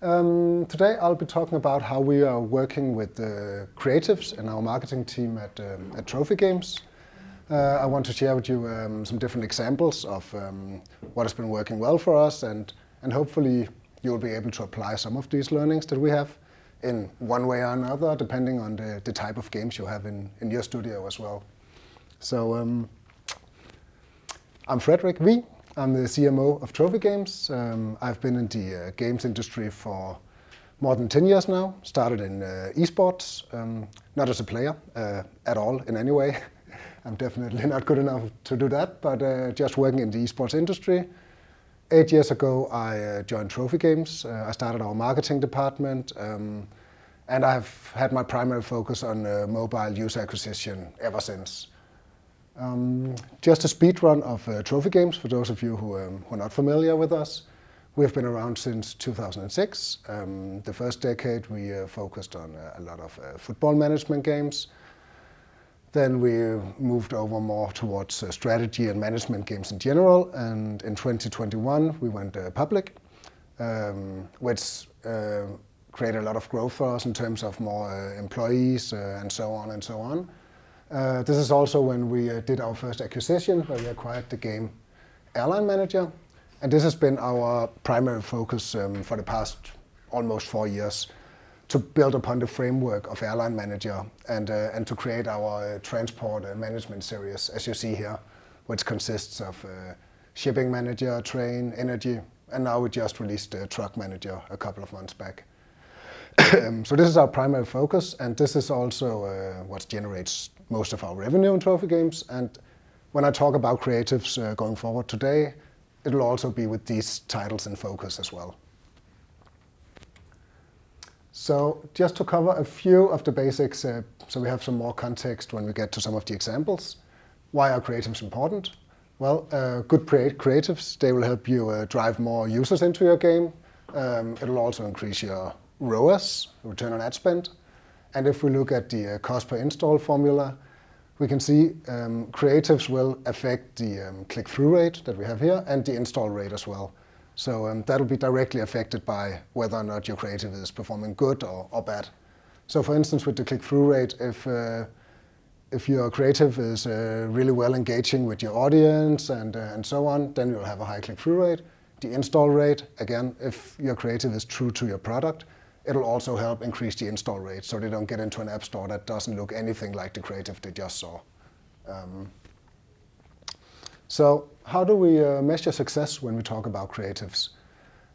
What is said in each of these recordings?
Today I'll be talking about how we are working with the creatives in our marketing team at Trophy Games. I want to share with you some different examples of what has been working well for us, and hopefully you'll be able to apply some of these learnings that we have in one way or another, depending on the type of games you have in your studio as well. So I'm Frederik Vig. I'm the CMO of Trophy Games. I've been in the games industry for more than 10 years now. Started in esports, not as a player at all in any way. I'm definitely not good enough to do that, but just working in the esports industry. 8 years ago, I joined Trophy Games. I started our marketing department, and I've had my primary focus on mobile user acquisition ever since. Just a speed run of Trophy Games, for those of you who are not familiar with us. We've been around since 2006. The first decade we focused on a lot of football management games. Then we moved over more towards strategy and management games in general, and in 2021 we went public, which created a lot of growth for us in terms of more employees and so on and so on. This is also when we did our first acquisition, where we acquired the game Airline Manager. And this has been our primary focus for the past almost 4 years, to build upon the framework of Airline Manager and to create our transport management series, as you see here, which consists of Shipping Manager, Train, Energy, and now we just released Truck Manager a couple of months back. So this is our primary focus, and this is also what generates most of our revenue in Trophy Games. And when I talk about creatives going forward today, it'll also be with these titles in focus as well. So just to cover a few of the basics, so we have some more context when we get to some of the examples. Why are creatives important? Well, good creatives, they will help you drive more users into your game. It'll also increase your ROAS, return on ad spend. And if we look at the cost per install formula, we can see creatives will affect the click-through rate that we have here and the install rate as well. So that'll be directly affected by whether or not your creative is performing good or bad. So for instance, with the click-through rate, if your creative is really well engaging with your audience and so on, then you'll have a high click-through rate. The install rate, again, if your creative is true to your product, it'll also help increase the install rate, so they don't get into an app store that doesn't look anything like the creative they just saw. So how do we measure success when we talk about creatives?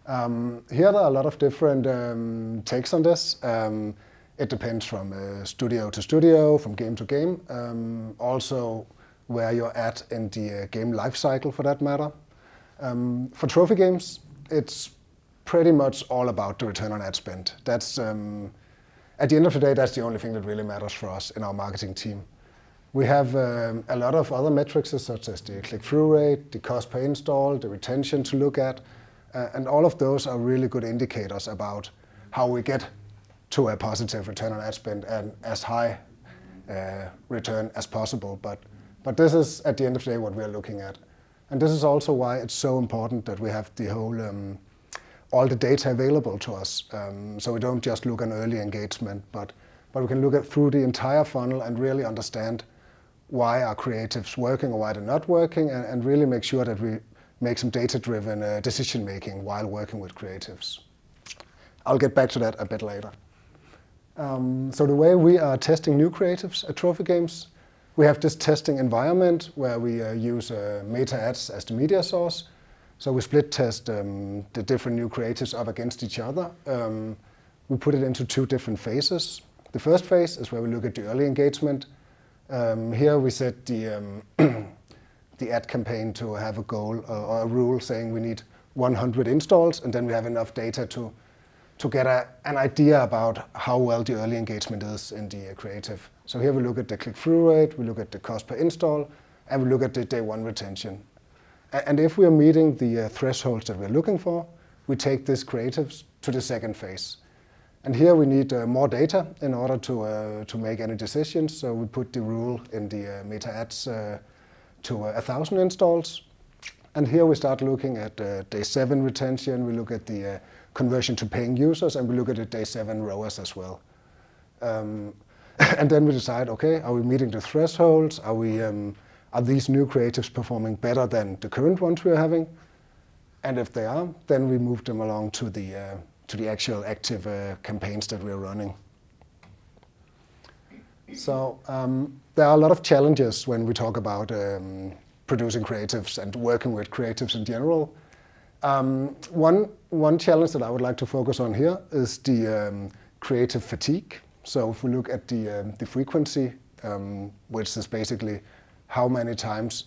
Here there are a lot of different takes on this. It depends from studio to studio, from game to game, also where you're at in the game life cycle for that matter. For Trophy Games, it's pretty much all about the return on ad spend. That's at the end of the day, that's the only thing that really matters for us in our marketing team. We have a lot of other metrics, such as the click-through rate, the cost per install, the retention to look at, and all of those are really good indicators about how we get to a positive return on ad spend and as high return as possible. But this is, at the end of the day, what we're looking at. And this is also why it's so important that we have the whole all the data available to us. So we don't just look at early engagement, but we can look at through the entire funnel and really understand why are creatives working or why they're not working, and really make sure that we make some data-driven decision making while working with creatives. I'll get back to that a bit later. So the way we are testing new creatives at Trophy Games, we have this testing environment where we use meta ads as the media source. So we split test the different new creatives up against each other. We put it into 2 different phases. The first phase is where we look at the early engagement. Here we set the ad campaign to have a goal or a rule saying we need 100 installs, and then we have enough data to get an idea about how well the early engagement is in the creative. So here we look at the click-through rate, we look at the cost per install, and we look at the day 1 retention. And if we are meeting the thresholds that we're looking for, we take this creatives to the second phase. And here we need more data in order to make any decisions. So we put the rule in the meta ads to 1,000 installs. And here we start looking at day 7 retention. We look at the conversion to paying users, and we look at the day 7 ROAS as well. And then we decide, okay, are we meeting the thresholds? Are these new creatives performing better than the current ones we are having? And if they are, then we move them along to the actual active campaigns that we are running. So there are a lot of challenges when we talk about producing creatives and working with creatives in general. One challenge that I would like to focus on here is the creative fatigue. So if we look at the frequency, which is basically how many times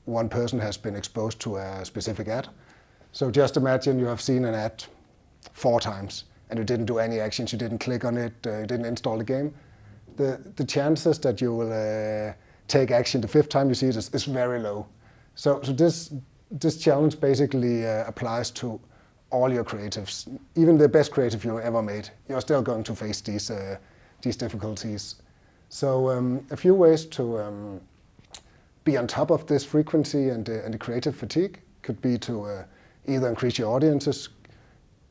one person has been exposed to a specific ad. So just imagine you have seen an ad 4 times and you didn't do any actions, you didn't click on it, you didn't install the game. The chances that you will take action the 5th time you see it is very low. So this challenge basically applies to all your creatives. Even the best creative you ever made, you're still going to face these difficulties. So a few ways to be on top of this frequency and the creative fatigue could be to either increase your audiences,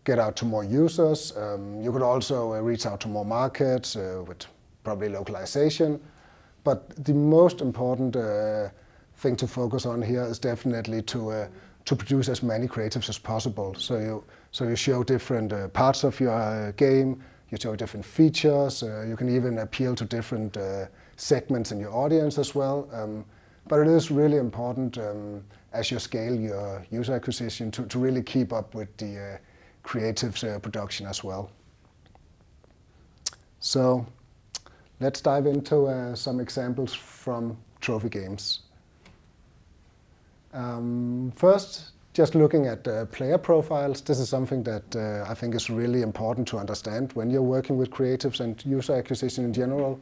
get out to more users. You could also reach out to more markets with probably localization. But the most important thing to focus on here is definitely to produce as many creatives as possible. So you show different parts of your game, you show different features, you can even appeal to different segments in your audience as well. But it is really important as you scale your user acquisition to really keep up with the creatives production as well. So let's dive into some examples from trophy games. First, just looking at player profiles. This is something that I think is really important to understand when you're working with creatives and user acquisition in general.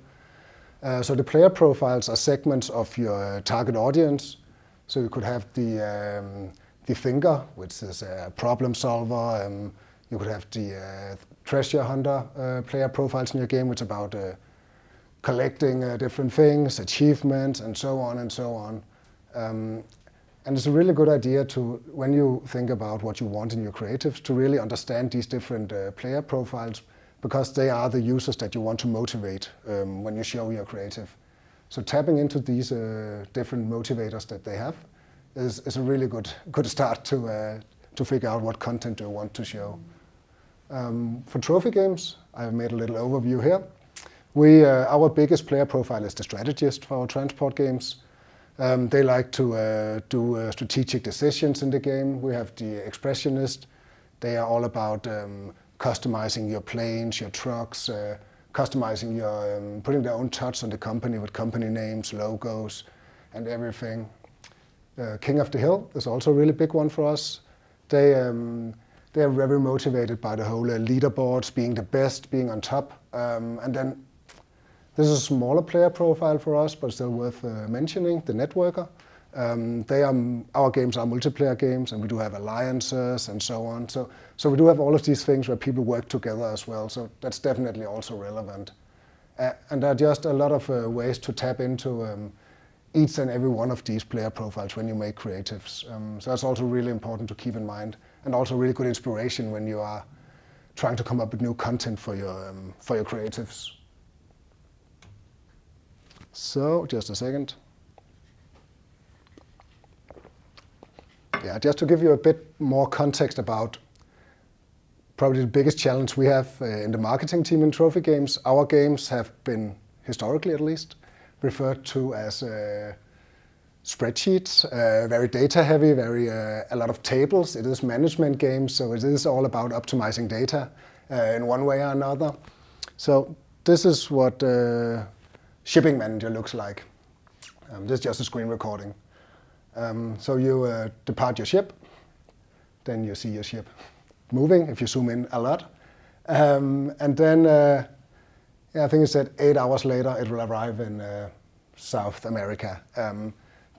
So the player profiles are segments of your target audience. So you could have the thinker, which is a problem solver. You could have the treasure hunter player profiles in your game, which is about collecting different things, achievements, and so on and so on. And it's a really good idea to, when you think about what you want in your creatives, to really understand these different player profiles, because they are the users that you want to motivate when you show your creative. So tapping into these different motivators that they have is a really good start to figure out what content you want to show. For trophy games, I've made a little overview here. Our biggest player profile is the strategist for our transport games. They like to do strategic decisions in the game. We have the expressionist. They are all about customizing your planes, your trucks, customizing your, putting their own touch on the company with company names, logos, and everything. King of the Hill is also a really big one for us. They are very motivated by the whole leaderboards, being the best, being on top. And then this is a smaller player profile for us, but still worth mentioning, the networker. Our games are multiplayer games, and we do have alliances and so on. So we do have all of these things where people work together as well. So that's definitely also relevant. And there are just a lot of ways to tap into each and every one of these player profiles when you make creatives. So that's also really important to keep in mind, and also really good inspiration when you are trying to come up with new content for your creatives. So just a second. Yeah, just to give you a bit more context about probably the biggest challenge we have in the marketing team in trophy games. Our games have been, historically at least, referred to as spreadsheets, very data heavy, a lot of tables. It is management games, so it is all about optimizing data in one way or another. So this is what Shipping Manager looks like. This is just a screen recording. So you depart your ship, then you see your ship moving if you zoom in a lot. And then, I think it said 8 hours later it will arrive in South America.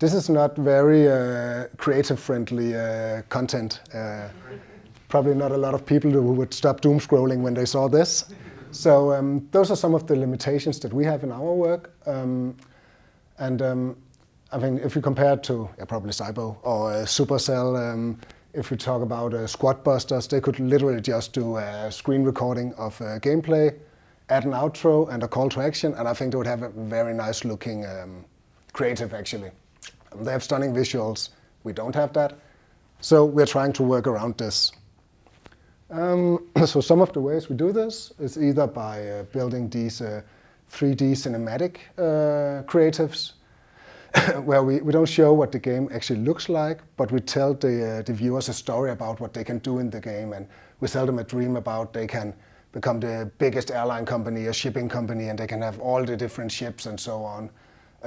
This is not very creative-friendly content. Probably not a lot of people who would stop doom scrolling when they saw this. So those are some of the limitations that we have in our work. I mean, if you compare it to probably Cybo or Supercell, If we talk about squad busters, they could literally just do a screen recording of gameplay, add an outro and a call to action, and I think they would have a very nice looking creative actually. They have stunning visuals. We don't have that. So we're trying to work around this. So some of the ways we do this is either by building these 3D cinematic creatives, where we don't show what the game actually looks like, but we tell the viewers a story about what they can do in the game, and we sell them a dream about they can become the biggest airline company, a shipping company, and they can have all the different ships and so on,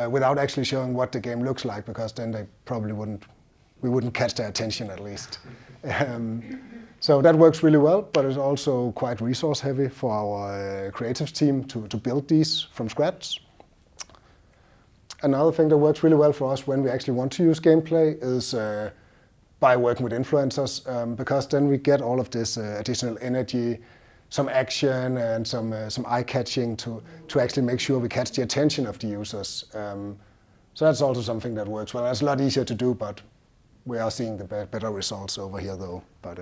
without actually showing what the game looks like, because then they probably we wouldn't catch their attention at least. So that works really well, but it's also quite resource heavy for our creatives team to build these from scratch. Another thing that works really well for us when we actually want to use gameplay is by working with influencers, because then we get all of this additional energy, some action and some eye-catching to actually make sure we catch the attention of the users. So that's also something that works well. It's a lot easier to do, but we are seeing the better results over here though. But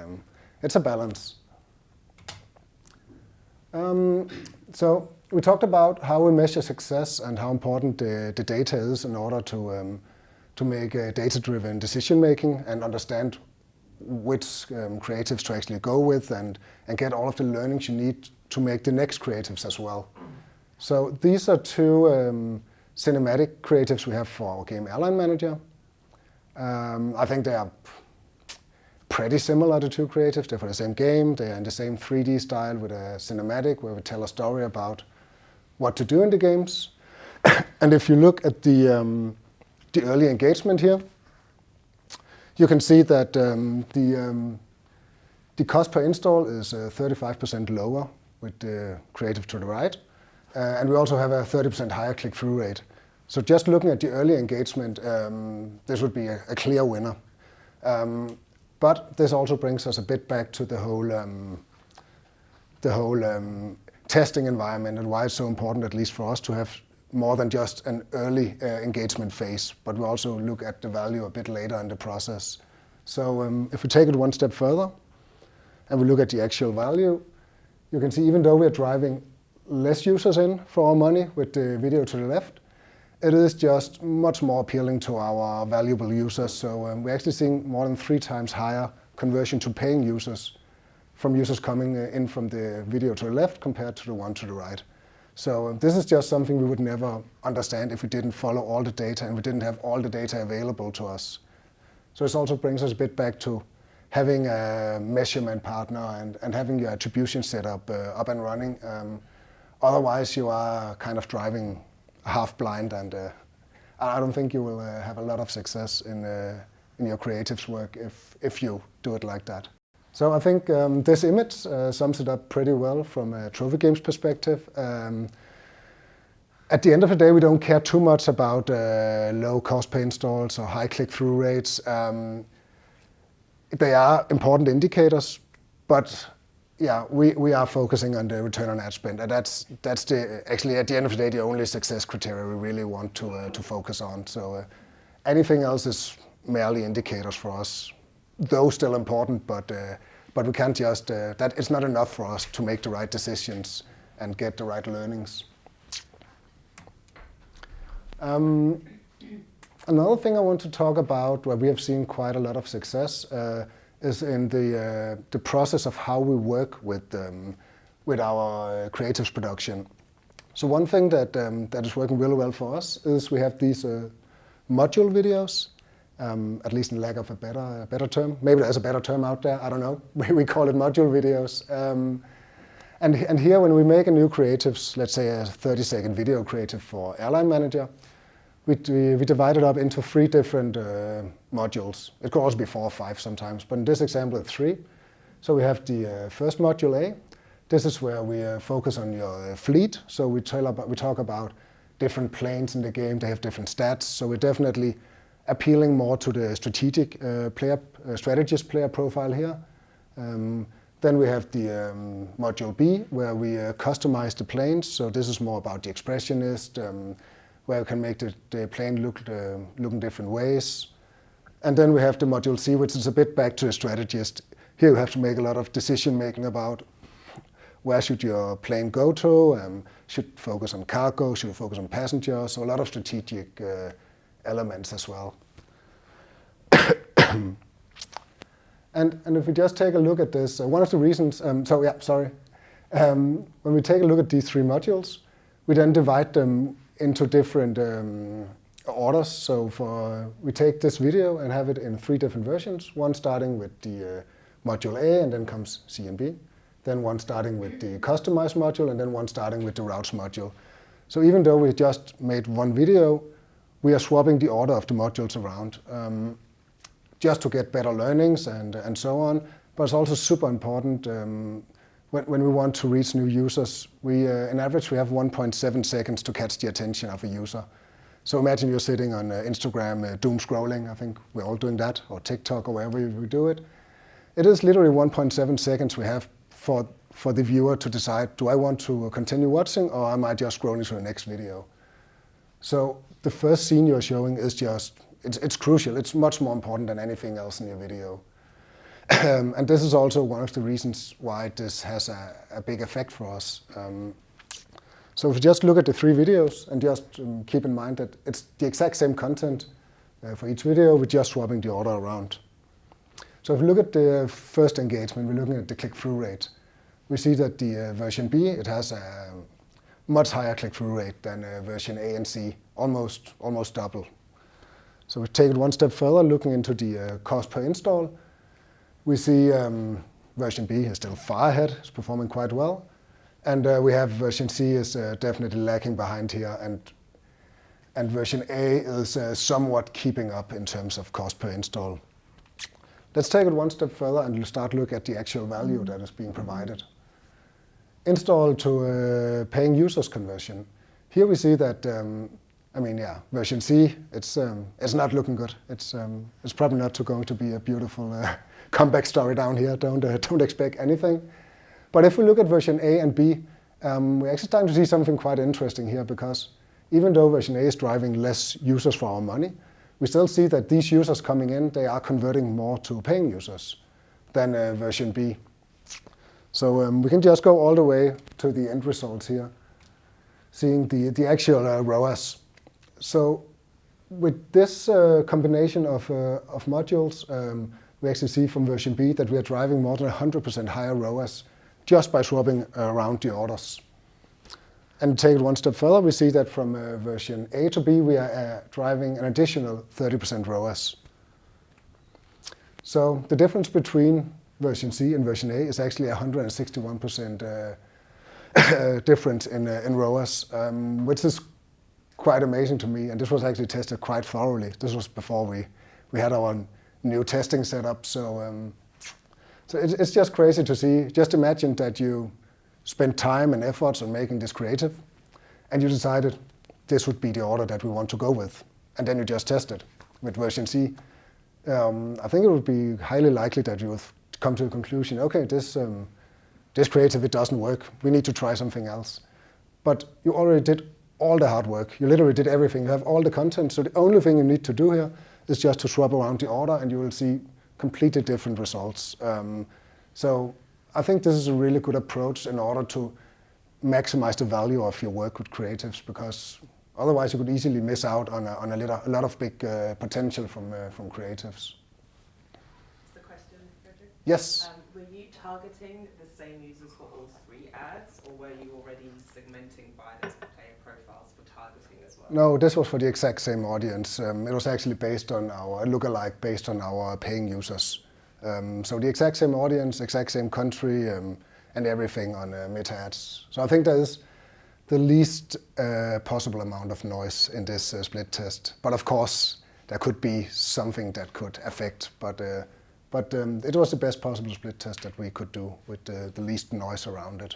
it's a balance. So we talked about how we measure success and how important the data is in order to make data-driven decision-making and understand which creatives to actually go with and get all of the learnings you need to make the next creatives as well. So these are two cinematic creatives we have for our game Airline Manager. I think they are pretty similar, the two creatives. They're for the same game. They're in the same 3D style with a cinematic where we tell a story about what to do in the games. And if you look at the early engagement here, you can see that the cost per install is 35% lower with the creative to the right. And we also have a 30% higher click-through rate. So just looking at the early engagement, this would be a clear winner. But this also brings us a bit back to the whole testing environment and why it's so important, at least for us, to have more than just an early engagement phase, but we also look at the value a bit later in the process. So if we take it one step further and we look at the actual value, you can see even though we're driving less users in for our money with the video to the left, it is just much more appealing to our valuable users. So we're actually seeing more than 3 times higher conversion to paying users from users coming in from the video to the left compared to the one to the right. So this is just something we would never understand if we didn't follow all the data and we didn't have all the data available to us. So this also brings us a bit back to having a measurement partner and having your attribution setup up and running. Otherwise, you are kind of driving half blind, and I don't think you will have a lot of success in your creatives work if you do it like that. So I think this image sums it up pretty well from a trophy games perspective. At the end of the day, we don't care too much about low cost per installs or high click-through rates. They are important indicators, but yeah, we are focusing on the return on ad spend, and that's actually at the end of the day the only success criteria we really want to focus on. So anything else is merely indicators for us. Though still important, but we can't just, that it's not enough for us to make the right decisions and get the right learnings. Another thing I want to talk about where we have seen quite a lot of success is in the process of how we work with our creatives production. So one thing that is working really well for us is we have these module videos. At least in lack of a better term. Maybe there's a better term out there, I don't know. We call it module videos. And here when we make a new creatives, let's say a 30-second video creative for Airline Manager, we divide it up into 3 different modules. It could also be 4 or 5 sometimes, but in this example it's 3. So we have the first module A. This is where we focus on your fleet. So we talk about different planes in the game, they have different stats, so we're definitely appealing more to the strategic strategist player profile here. Then we have the module B, where we customize the planes. So this is more about the expressionist, where you can make the plane look in different ways. And then we have the module C, which is a bit back to the strategist. Here you have to make a lot of decision making about where should your plane go to, should focus on cargo, should focus on passengers, so a lot of strategic elements as well. And if we just take a look at this, one of the reasons, when we take a look at these three modules, we then divide them into different orders. So we take this video and have it in three different versions, one starting with the module A, and then comes C and B. Then one starting with the customize module, and then one starting with the routes module. So even though we just made one video, we are swapping the order of the modules around just to get better learnings and so on. But it's also super important when we want to reach new users. In average, we have 1.7 seconds to catch the attention of a user. So imagine you're sitting on Instagram, doom scrolling. I think we're all doing that, or TikTok, or wherever we do it. It is literally 1.7 seconds we have for the viewer to decide, do I want to continue watching, or am I just scrolling to the next video? So the first scene you're showing is it's crucial. It's much more important than anything else in your video. And this is also one of the reasons why this has a big effect for us. So if you just look at the three videos and just keep in mind that it's the exact same content for each video, we're just swapping the order around. So if we look at the first engagement, we're looking at the click-through rate. We see that the version B, it has a much higher click-through rate than version A and C, almost double. So we take it one step further, looking into the cost per install. We see version B is still far ahead, it's performing quite well. And we have version C is definitely lagging behind here, and version A is somewhat keeping up in terms of cost per install. Let's take it one step further and start look at the actual value that is being provided. Install to paying users conversion. Here we see that, version C, it's not looking good. It's probably not going to be a beautiful comeback story down here. Don't expect anything. But if we look at version A and B, we're actually starting to see something quite interesting here, because even though version A is driving less users for our money, we still see that these users coming in, they are converting more to paying users than version B. So we can just go all the way to the end results here, seeing the actual ROAS. So with this combination of modules, we actually see from version B that we are driving more than 100% higher ROAS just by swapping around the orders. And take it one step further, we see that from version A to B, we are driving an additional 30% ROAS. So the difference between version C and version A is actually 161% difference in ROAS, which is quite amazing to me. And this was actually tested quite thoroughly. This was before we had our new testing setup. So it's just crazy to see. Just imagine that you spent time and efforts on making this creative, and you decided this would be the order that we want to go with. And then you just test it with version C. I think it would be highly likely that you would come to a conclusion, okay, this creative, it doesn't work. We need to try something else. But you already did all the hard work. You literally did everything. You have all the content. So the only thing you need to do here is just to swap around the order, and you will see completely different results. So I think this is a really good approach in order to maximize the value of your work with creatives, because otherwise you could easily miss out on a lot of big potential from creatives. The question, Frederik? Yes. Were you targeting the same users for all three ads, or were you already segmenting by the player profiles for targeting as well? No, this was for the exact same audience. It was actually based on our lookalike, based on our paying users. So the exact same audience, exact same country, and everything on Meta ads. So I think that is the least possible amount of noise in this split test. But of course, there could be something that could affect. But it was the best possible split test that we could do with the least noise around it.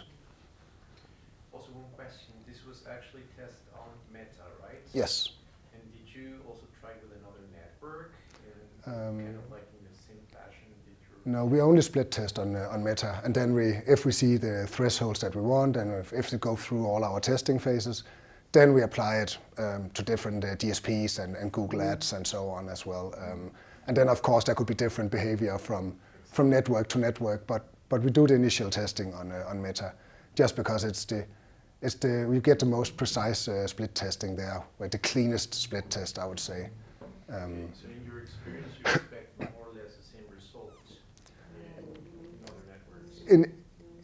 Also, one question. This was actually tested on Meta, right? Yes. And did you also try with another network? And kind of like in the same fashion, did you? No, we only split test on Meta, and then if we see the thresholds that we want, and if we go through all our testing phases, then we apply it to different DSPs and Google Ads and so on as well. And then, of course, there could be different behavior from network to network, but we do the initial testing on Meta, just because we get the most precise split testing there, with the cleanest split test, I would say. So in your experience, you expect more or less the same results in other networks?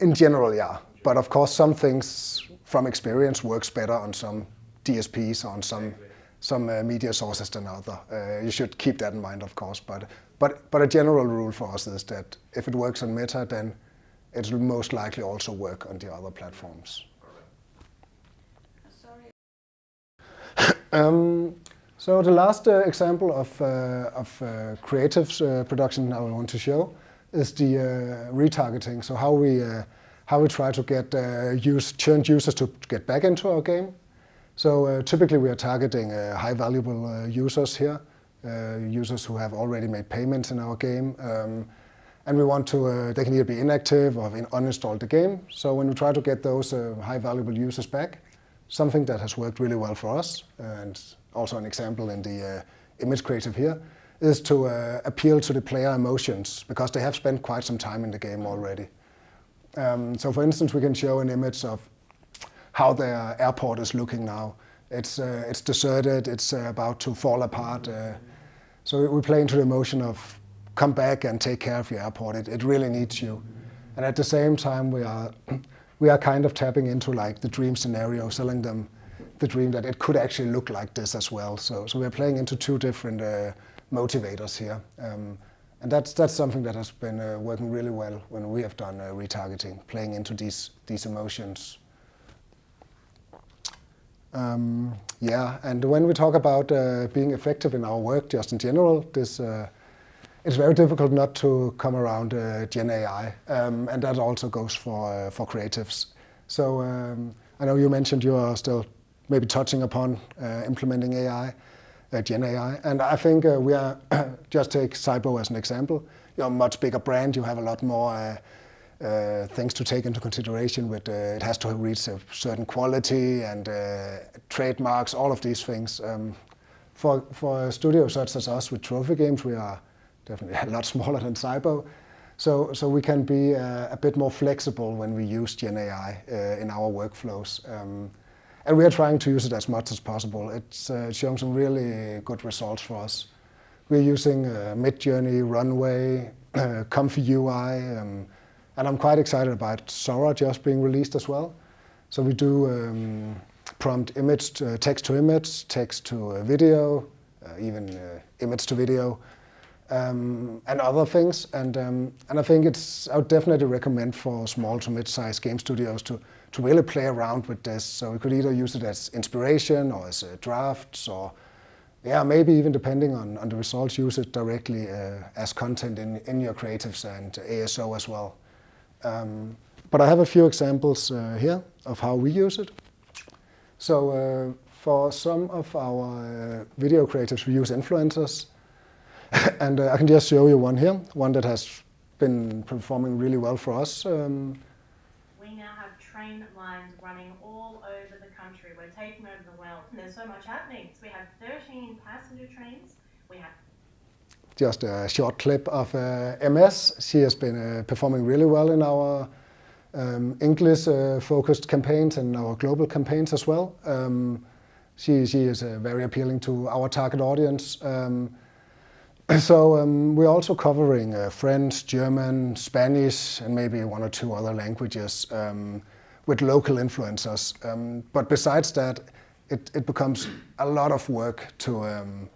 In general, yeah. But of course, some things from experience works better on some DSPs or on some media sources than other. You should keep that in mind, of course. But a general rule for us is that if it works on Meta, then it will most likely also work on the other platforms. So the last example of creatives production I want to show is the retargeting. So how we try to get churned users to get back into our game. So typically we are targeting high valuable users here, users who have already made payments in our game. And we want to, they can either be inactive or uninstalled the game. So when we try to get those high valuable users back, something that has worked really well for us, and also an example in the image creative here, is to appeal to the player emotions, because they have spent quite some time in the game already. So for instance, we can show an image of how their airport is looking now. It's deserted, it's about to fall apart. So we play into the emotion of come back and take care of your airport. It really needs you. And at the same time, we are kind of tapping into like the dream scenario, selling them the dream that it could actually look like this as well. So we're playing into two different motivators here. And that's something that has been working really well when we have done retargeting, playing into these emotions. Yeah, and when we talk about being effective in our work, just in general, it's very difficult not to come around Gen AI, and that also goes for creatives. So I know you mentioned you are still maybe touching upon implementing AI, Gen AI, and I think we are, just take Cybo as an example, you're a much bigger brand, you have a lot more things to take into consideration with it has to reach a certain quality and trademarks, all of these things. For a studio such as us with trophy games, we are definitely a lot smaller than Cybo. So we can be a bit more flexible when we use Gen AI in our workflows. And we are trying to use it as much as possible. It's shown some really good results for us. We're using Midjourney, Runway, Comfy UI, and I'm quite excited about Sora just being released as well. So we do prompt image, text to image, text to video, even image to video, and other things. And I think I would definitely recommend for small to mid-sized game studios to really play around with this. So we could either use it as inspiration or as drafts, or yeah, maybe even depending on the results, use it directly as content in your creatives and ASO as well. But I have a few examples here of how we use it. So for some of our video creatives, we use influencers. And I can just show you one here, one that has been performing really well for us. We now have train lines running all over the country. We're taking over the world. And there's so much happening. So we have 13 passenger trains. We have just a short clip of MS. She has been performing really well in our English-focused campaigns and our global campaigns as well. She is very appealing to our target audience. So we're also covering French, German, Spanish, and maybe one or two other languages with local influencers. But besides that, it becomes a lot of work to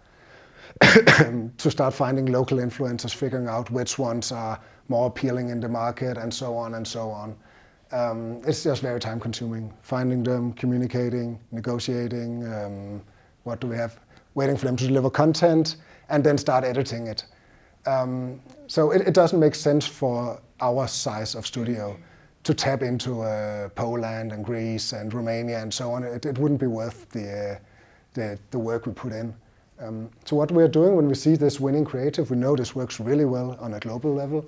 start finding local influencers, figuring out which ones are more appealing in the market, and so on and so on. It's just very time consuming, finding them, communicating, negotiating, what do we have, waiting for them to deliver content, and then start editing it. So it doesn't make sense for our size of studio to tap into Poland and Greece and Romania and so on. It wouldn't be worth the work we put in. So what we're doing when we see this winning creative, we know this works really well on a global level.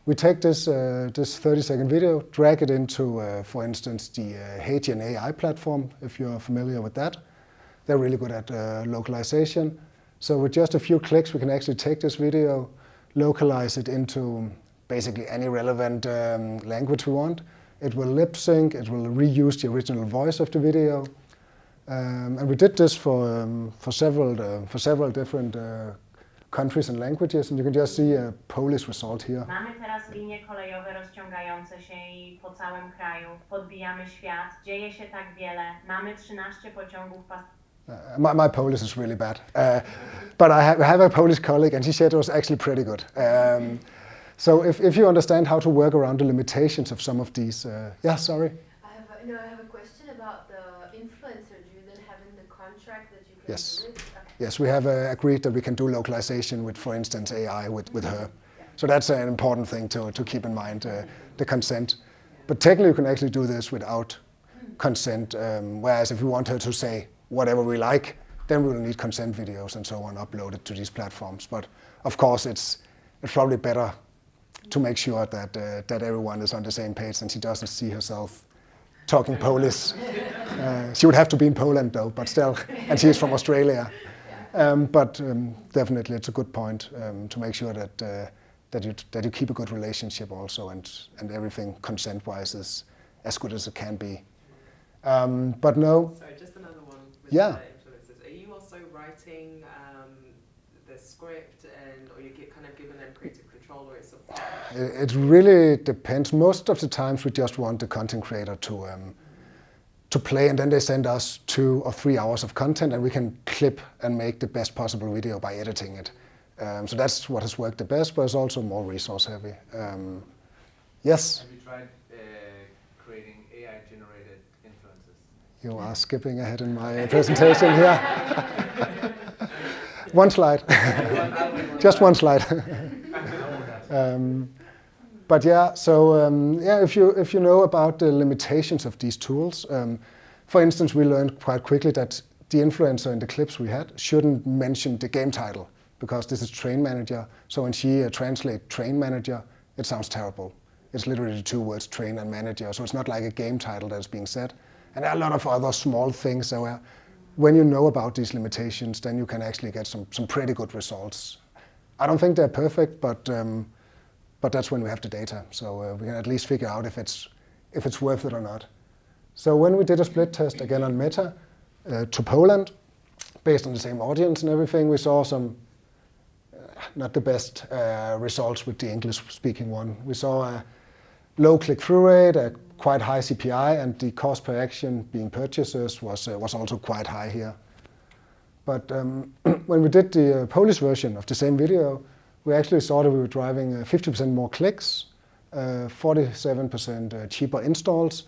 We take this 30-second video, drag it into, for instance, the HeyGen AI platform, if you're familiar with that. They're really good at localization. So with just a few clicks, we can actually take this video, localize it into basically any relevant language we want. It will lip sync, it will reuse the original voice of the video. And we did this for several different countries and languages, and you can just see a Polish result here. Mamy teraz linie kolejowe rozciągające się i po całym kraju. Podbijamy świat, dzieje się tak wiele. Mamy 13 pociągów My Polish is really bad, but I have a Polish colleague, and she said it was actually pretty good. So if you understand how to work around the limitations of some of these, yeah, sorry. I have a question about the influencer. Do you then have in the contract that you can Yes. do it? Okay. Yes, we have agreed that we can do localization with, for instance, AI with her. So that's an important thing to keep in mind, the consent. But technically, you can actually do this without consent, whereas if we want her to say whatever we like, then we will need consent videos and so on uploaded to these platforms. But of course, it's probably better to make sure that everyone is on the same page and she doesn't see herself talking Polish. She would have to be in Poland though, but still, and she is from Australia. But definitely, it's a good point to make sure that you keep a good relationship also, and everything consent-wise is as good as it can be. But no. Sorry, just another one with Yeah. the influencers. Are you also writing the script, or you get kind of given them creative control, or it's a It really depends. Most of the times we just want the content creator to play, and then they send us 2 or 3 hours of content, and we can clip and make the best possible video by editing it. So that's what has worked the best, but it's also more resource heavy. Yes? Have you tried creating AI-generated influences? You are skipping ahead in my presentation here. One slide. Just one slide. But yeah, so yeah, if you know about the limitations of these tools, for instance, we learned quite quickly that the influencer in the clips we had shouldn't mention the game title, because this is Train Manager. So when she translates Train Manager, it sounds terrible. It's literally 2 words, train and manager. So it's not like a game title that's being said. And there are a lot of other small things. So when you know about these limitations, then you can actually get some pretty good results. I don't think they're perfect, but that's when we have the data. So we can at least figure out if it's worth it or not. So when we did a split test again on Meta to Poland, based on the same audience and everything, we saw some not the best results with the English-speaking one. We saw a low click-through rate, a quite high CPI, and the cost per action being purchases was also quite high here. But when we did the Polish version of the same video, we actually saw that we were driving 50% more clicks, 47% cheaper installs,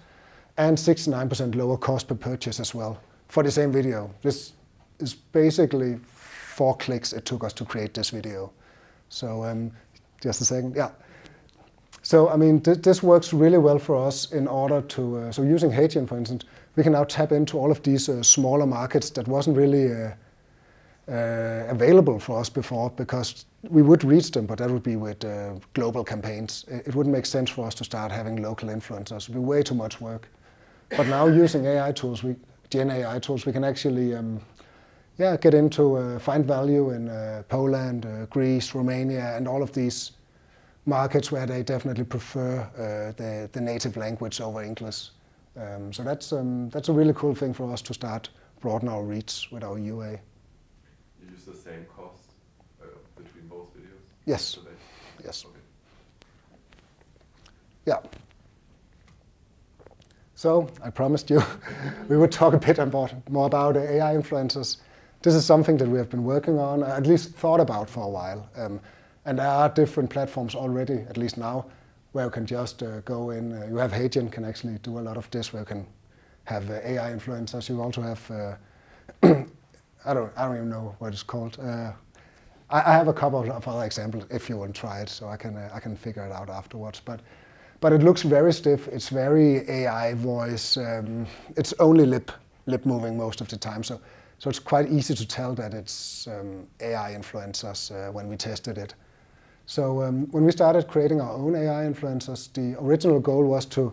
and 69% lower cost per purchase as well for the same video. This is basically 4 clicks it took us to create this video. So just a second, yeah. So I mean, this works really well for us in order to, so using Haitian, for instance, we can now tap into all of these smaller markets that wasn't really available for us before, because we would reach them, but that would be with global campaigns. It wouldn't make sense for us to start having local influencers. It would be way too much work. But now using AI tools, Gen AI tools, we can actually get into find value in Poland, Greece, Romania, and all of these markets where they definitely prefer the native language over English. So that's a really cool thing for us to start broaden our reach with our UA. You use the same cost between both videos? Yes. Yes. Okay. Yeah. So I promised you we would talk a bit more about AI influencers. This is something that we have been working on, at least thought about for a while. And there are different platforms already, at least now, where you can just go in. You have Haitian can actually do a lot of this, where you can have AI influencers. You also have, I don't even know what it's called. I have a couple of other examples if you want to try it, so I can figure it out afterwards. But it looks very stiff. It's very AI voice. It's only lip moving most of the time. So it's quite easy to tell that it's AI influencers when we tested it. So when we started creating our own AI influencers, the original goal was to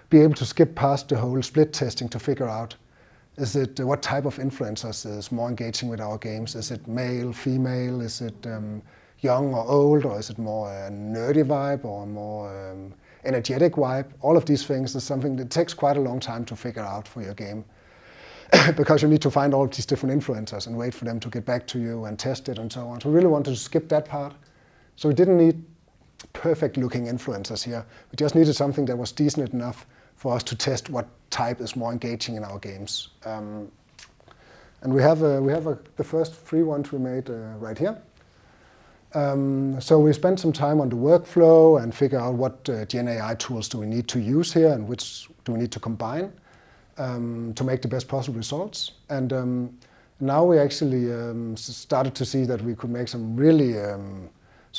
be able to skip past the whole split testing to figure out Is it what type of influencers is more engaging with our games? Is it male, female? Is it young or old? Or is it more a nerdy vibe or a more energetic vibe? All of these things is something that takes quite a long time to figure out for your game. Because you need to find all these different influencers and wait for them to get back to you and test it and so on. So we really wanted to skip that part. So we didn't need perfect looking influencers here. We just needed something that was decent enough for us to test what type is more engaging in our games. And we have the first 3 ones we made right here. So we spent some time on the workflow and figure out what Gen AI tools do we need to use here and which do we need to combine to make the best possible results. And now we actually started to see that we could make some really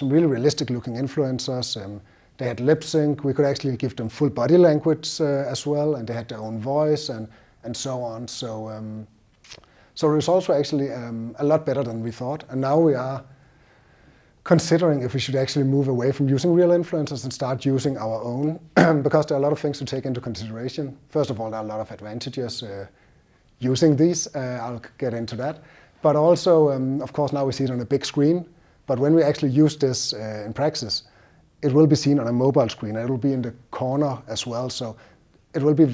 realistic looking influencers. They had lip sync. We could actually give them full body language as well, and they had their own voice and so on. So the results were actually a lot better than we thought. And now we are considering if we should actually move away from using real influencers and start using our own, because there are a lot of things to take into consideration. First of all, there are a lot of advantages using these. I'll get into that. But also, of course, now we see it on a big screen. But when we actually use this in practice, it will be seen on a mobile screen. It will be in the corner as well. So it will be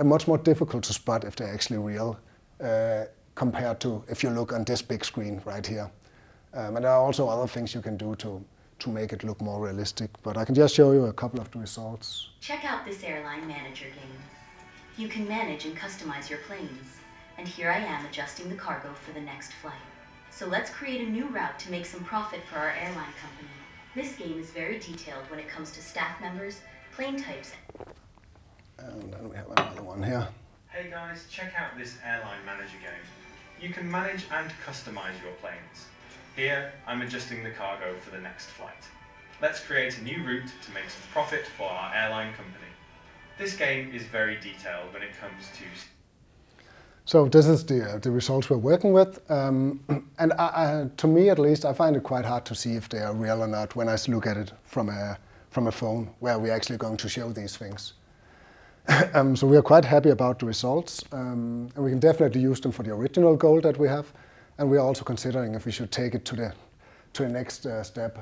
much more difficult to spot if they're actually real compared to if you look on this big screen right here. And there are also other things you can do to make it look more realistic. But I can just show you a couple of the results. Check out this airline manager game. You can manage and customize your planes. And here I am adjusting the cargo for the next flight. So let's create a new route to make some profit for our airline company. This game is very detailed when it comes to staff members, plane types. And then we have another one here. Hey guys, check out this airline manager game. You can manage and customize your planes. Here, I'm adjusting the cargo for the next flight. Let's create a new route to make some profit for our airline company. This game is very detailed when it comes to... So this is the results we're working with. And to me, at least, I find it quite hard to see if they are real or not when I look at it from a phone where we're actually going to show these things. So we are quite happy about the results. And we can definitely use them for the original goal that we have. And we're also considering if we should take it to the next step.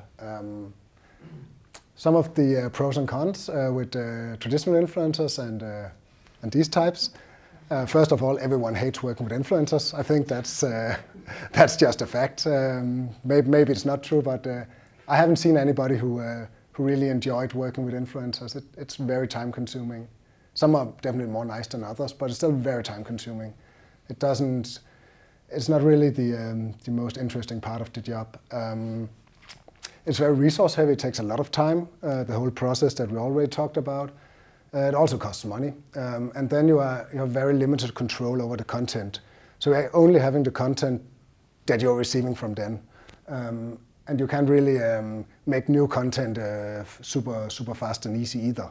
Some of the pros and cons with traditional influencers and these types. First of all, everyone hates working with influencers. I think that's just a fact. Maybe it's not true, but I haven't seen anybody who really enjoyed working with influencers. It's very time consuming. Some are definitely more nice than others, but it's still very time consuming. It's not really the most interesting part of the job. It's very resource heavy. It takes a lot of time, the whole process that we already talked about. It also costs money. And then you have very limited control over the content. So you're only having the content that you're receiving from them. And you can't really make new content super fast and easy either.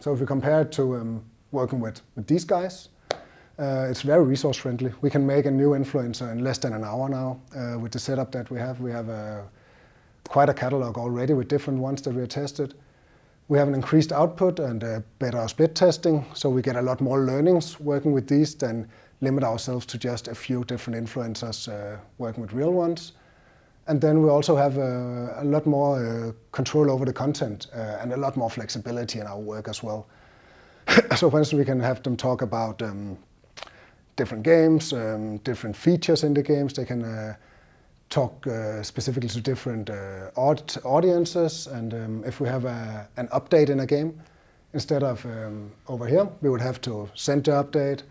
So if we compare it to working with these guys, it's very resource friendly. We can make a new influencer in less than an hour now with the setup that we have. We have quite a catalog already with different ones that we have tested. We have an increased output and better split testing, so we get a lot more learnings working with these than limit ourselves to just a few different influencers working with real ones. And then we also have a lot more control over the content and a lot more flexibility in our work as well. So for instance, we can have them talk about different games, different features in the games. They can talk specifically to different audiences. And if we have an update in a game, instead of over here, we would have to send the update,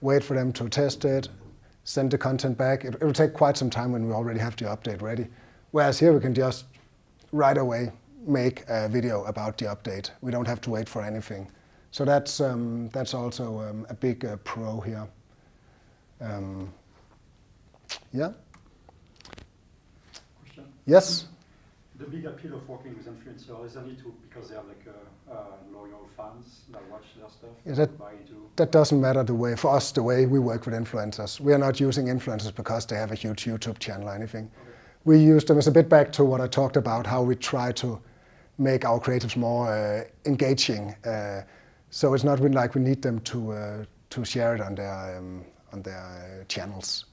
wait for them to test it, send the content back. It will take quite some time when we already have the update ready. Whereas here we can just right away make a video about the update. We don't have to wait for anything. So that's also a big pro here. Yeah? Question? Yes? The big appeal of working with influencers, isn't it because they are like loyal fans that watch their stuff? Yeah, that doesn't matter for us, the way we work with influencers. We are not using influencers because they have a huge YouTube channel or anything. Okay. We use them as a bit back to what I talked about, how we try to make our creatives more engaging. So it's not really like we need them to to share it on their channels.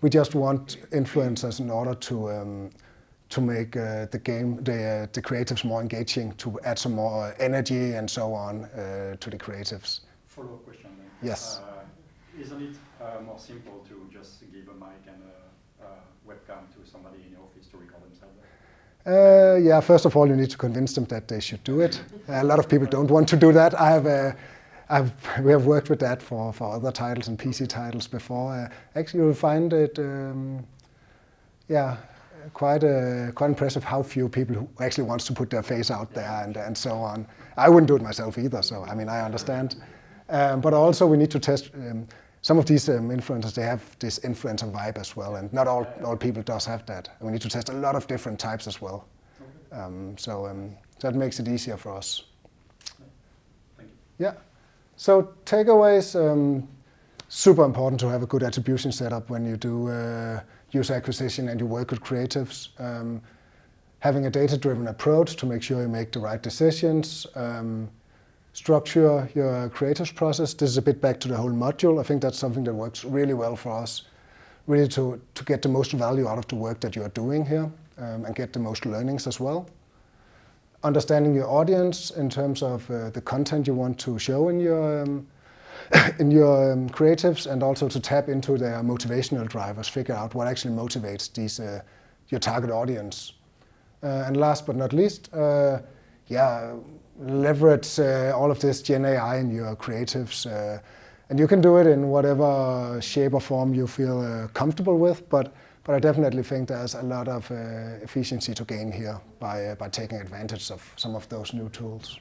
We just want influencers in order to make the creatives more engaging, to add some more energy and so on to the creatives. Follow-up question then. Yes. Isn't it more simple to just give a mic and a webcam to somebody in your office to record themselves? Yeah, first of all, you need to convince them that they should do it. A lot of people don't want to do that. We have worked with that for other titles and PC titles before. Actually, you'll find it, quite impressive how few people who actually wants to put their face out there and so on. I wouldn't do it myself either, so I mean, I understand. But also we need to test, some of these influencers, they have this influencer vibe as well, and not all people does have that. And we need to test a lot of different types as well. So that makes it easier for us. Thank you. Yeah. So takeaways, super important to have a good attribution setup when you do user acquisition and you work with creatives. Having a data-driven approach to make sure you make the right decisions. Structure your creatives process. This is a bit back to the whole module. I think that's something that works really well for us, really to get the most value out of the work that you're doing here and get the most learnings as well. Understanding your audience in terms of the content you want to show in your creatives, and also to tap into their motivational drivers, figure out what actually motivates your target audience. And last but not least, leverage all of this Gen AI in your creatives. And you can do it in whatever shape or form you feel comfortable with, but I definitely think there's a lot of efficiency to gain here by taking advantage of some of those new tools.